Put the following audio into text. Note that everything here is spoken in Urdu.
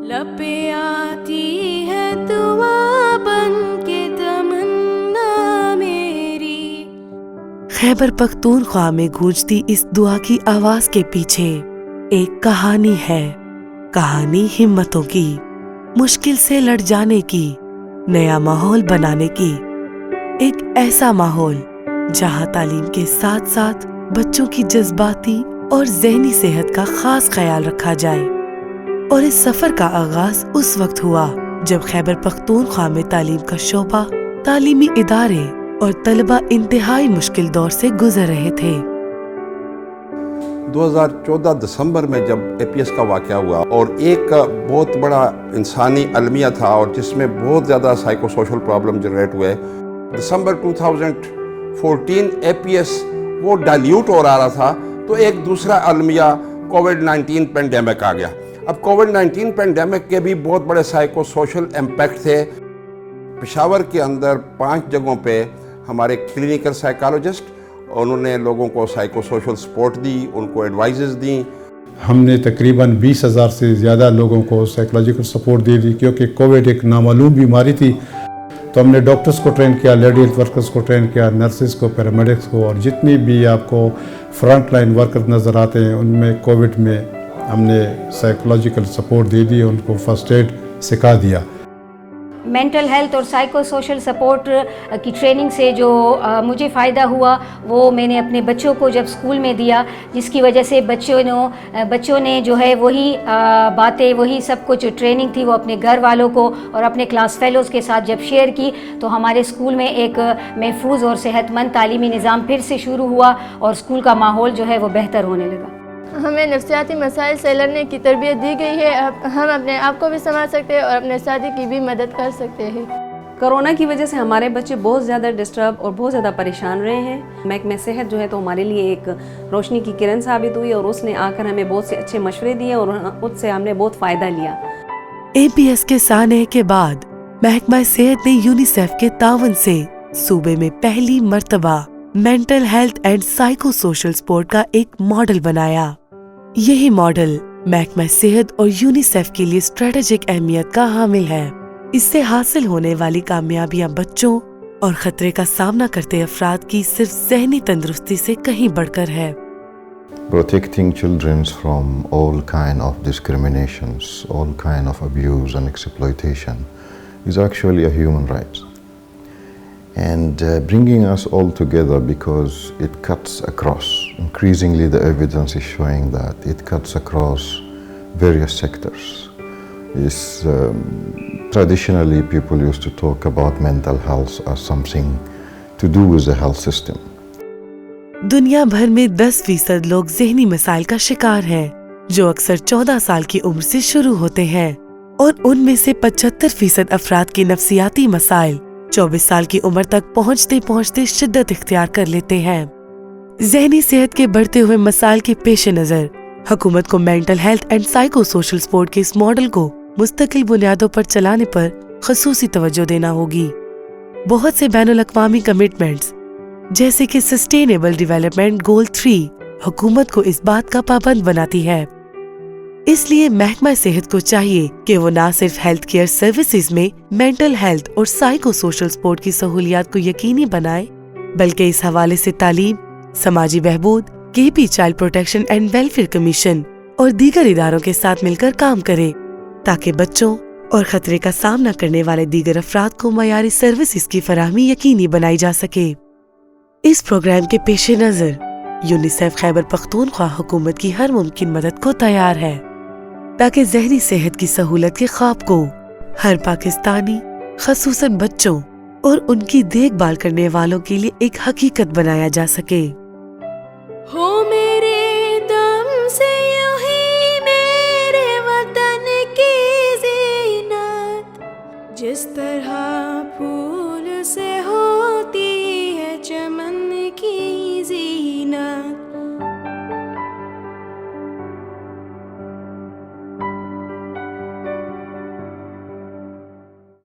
لبیں آتی ہے دعا بن کے تمنا میری. خیبر پختونخوا میں گونجتی اس دعا کی آواز کے پیچھے ایک کہانی ہے. کہانی ہمتوں کی، مشکل سے لڑ جانے کی، نیا ماحول بنانے کی. ایک ایسا ماحول جہاں تعلیم کے ساتھ ساتھ بچوں کی جذباتی اور ذہنی صحت کا خاص خیال رکھا جائے. اور اس سفر کا آغاز اس وقت ہوا جب خیبر پختونخوا میں تعلیم کا شعبہ، تعلیمی ادارے اور طلبہ انتہائی مشکل دور سے گزر رہے تھے. 2014 دسمبر میں جب اے پی ایس کا واقعہ ہوا اور ایک بہت بڑا انسانی المیہ تھا اور جس میں بہت زیادہ سائیکو سوشل پرابلم جنریٹ ہوئے. دسمبر 2014 اے پی ایس وہ ڈائلیوٹ ہو رہا تھا تو ایک دوسرا المیہ کووڈ-19 پینڈیمک آ گیا. اب کووڈ-19 پینڈیمک کے بھی بہت بڑے سائیکو سوشل امپیکٹ تھے. پشاور کے اندر 5 جگہوں پہ ہمارے کلینیکل سائیکالوجسٹ انہوں نے لوگوں کو سائیکو سوشل سپورٹ دی، ان کو ایڈوائزز دیں. ہم نے تقریباً 20,000 سے زیادہ لوگوں کو سائیکولوجیکل سپورٹ دے دی کیونکہ کووڈ ایک نامعلوم بیماری تھی. تو ہم نے ڈاکٹرز کو ٹرین کیا، لیڈی ہیلتھ ورکرز کو ٹرین کیا، نرسز کو، پیرامیڈکس کو، اور جتنی بھی آپ کو فرنٹ لائن ورکر نظر آتے ہیں ان میں کووڈ میں ہم نے سائیکولوجیکل سپورٹ دے دی، ان کو فرسٹ ایڈ سکھا دیا. مینٹل ہیلتھ اور سائیکو سوشل سپورٹ کی ٹریننگ سے جو مجھے فائدہ ہوا وہ میں نے اپنے بچوں کو جب اسکول میں دیا، جس کی وجہ سے بچوں نے جو ہے وہی باتیں، وہی سب کچھ جو ٹریننگ تھی وہ اپنے گھر والوں کو اور اپنے کلاس فیلوز کے ساتھ جب شیئر کی تو ہمارے اسکول میں ایک محفوظ اور صحت مند تعلیمی نظام پھر سے شروع ہوا اور اسکول کا ماحول جو ہے وہ بہتر ہونے لگا. ہمیں نفسیاتی مسائل سے لڑنے کی تربیت دی گئی ہے. ہم اپنے آپ کو بھی سنبھال سکتے ہیں اور اپنے ساتھی کی بھی مدد کر سکتے ہیں. کرونا کی وجہ سے ہمارے بچے بہت زیادہ ڈسٹرب اور بہت زیادہ پریشان رہے ہیں. محکمہ صحت جو ہے تو ہمارے لیے ایک روشنی کی کرن ثابت ہوئی اور اس نے آ کر ہمیں بہت سے اچھے مشورے دیے اور اس سے ہم نے بہت فائدہ لیا. اے پی ایس کے سانحے کے بعد محکمہ صحت نے یونیسیف کے تعاون سے صوبے میں پہلی مرتبہ mental health and psycho social support کا ایک ماڈل بنایا. یہی ماڈل محکمہ صحت اور یونیسیف کے لیے اسٹریٹجک اہمیت کا حامل ہے. اس سے حاصل ہونے والی کامیابیاں بچوں اور خطرے کا سامنا کرتے افراد کی صرف ذہنی تندرستی سے کہیں بڑھ کر ہے. Protecting children from all kind of discriminations, all kind of abuse and exploitation is actually a human right. And bringing us all together because it cuts across. Increasingly the evidence is showing that it cuts across various sectors. Traditionally people used to talk about mental health as something to do with the health system. دنیا بھر میں 10% لوگ ذہنی مسائل کا شکار ہیں جو اکثر 14 سال کی عمر سے شروع ہوتے ہیں اور ان میں سے 75% افراد کے نفسیاتی مسائل 24 سال کی عمر تک پہنچتے پہنچتے شدت اختیار کر لیتے ہیں. ذہنی صحت کے بڑھتے ہوئے مسائل کے پیش نظر حکومت کو mental health and psycho social support کے اس ماڈل کو مستقل بنیادوں پر چلانے پر خصوصی توجہ دینا ہوگی. بہت سے بین الاقوامی کمٹمنٹس جیسے کہ سسٹینیبل ڈیولپمنٹ گول 3 حکومت کو اس بات کا پابند بناتی ہے. اس لیے محکمہ صحت کو چاہیے کہ وہ نہ صرف ہیلتھ کیئر سروسز میں مینٹل ہیلتھ اور سائیکو سوشل سپورٹ کی سہولیات کو یقینی بنائے بلکہ اس حوالے سے تعلیم، سماجی بہبود، K P child protection and welfare commission اور دیگر اداروں کے ساتھ مل کر کام کرے تاکہ بچوں اور خطرے کا سامنا کرنے والے دیگر افراد کو معیاری سروسز کی فراہمی یقینی بنائی جا سکے. اس پروگرام کے پیش نظر یونیسیف خیبر پختونخوا حکومت کی ہر ممکن مدد کو تیار ہے تاکہ ذہنی صحت کی سہولت کے خواب کو ہر پاکستانی خصوصاً بچوں اور ان کی دیکھ بھال کرنے والوں کے لیے ایک حقیقت بنایا جا سکے.